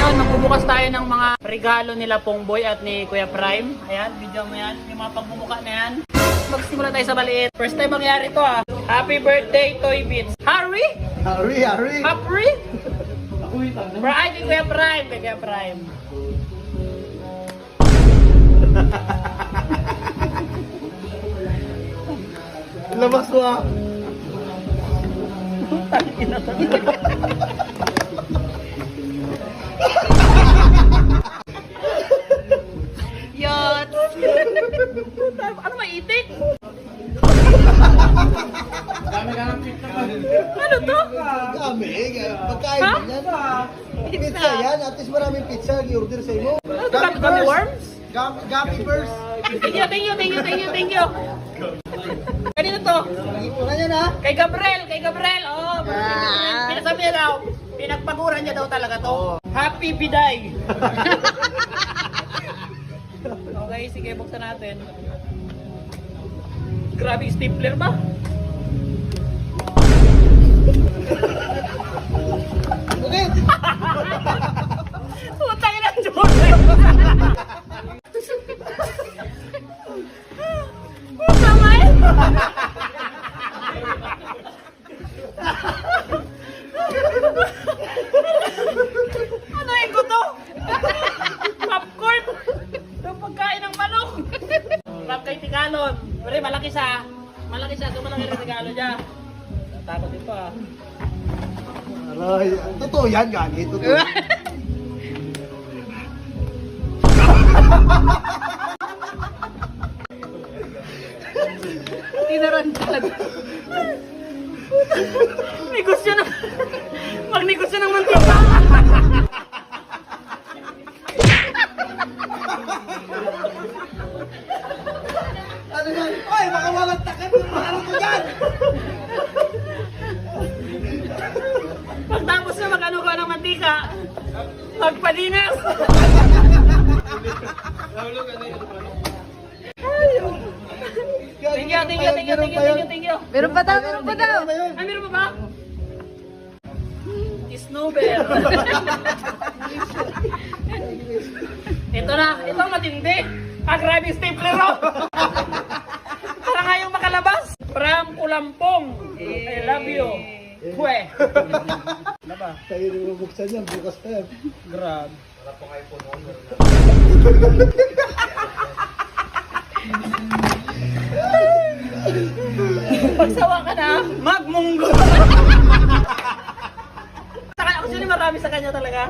Ngayon, magbubukas tayo ng mga regalo nila Pongboy at ni Kuya Prime. Ayan, video mo yan. Yung mga pagbubuka na yan. Magsimula tayo sa maliit. First time mangyari to ah. Happy birthday, Toy Beats. Harry? Harry! Harry? Prime kay Kuya Prime. Kay Kuya Prime. Labas mo ah! Yot! Ano maitik? Ano to? Dami! Pagkain Ha? din yan. Pizza yan. At least maraming pizza. I-order sa imo. Ano to? Gummy worms? Gummy burst. Thank you. Kanino to? Ipunan yan ha. Kay Gabriel. Oh, pinasabi niya daw. Pinagpaguran niya daw talaga to. Happy Biday. Okay, sige, buksan natin. Grabe, stapler ba? Okay. Putang ina, Jordan. Kamay. Ano yung guto? Popcorn. Yung pagkain ng manok. Rap kay Tigalon. Pero malaki siya. So malaki rin regalo niya. Takot din pa. Aray. Totoo yan, gagi. Totoo. Tinaran talaga. Negosyo na. Magnegosyo ng mantika. Ano yan? Ay, baka walang takan. Ano ko yan? Pagtapos na mag-ano ka ng mantika, magpalinis. Thank you. Meron pa daw. Ay, meron pa ba? Snowbell. Ito ang matindi. Grabe stapler oh. Para nga yung makalabas. From Kulampong. I love you. Pwe. Ano ba? Tayo rin mabuksan yan. Bukas pa yan. Grabe. Pagsawa ka na, magmunggo. Actually marami sa kanya talaga.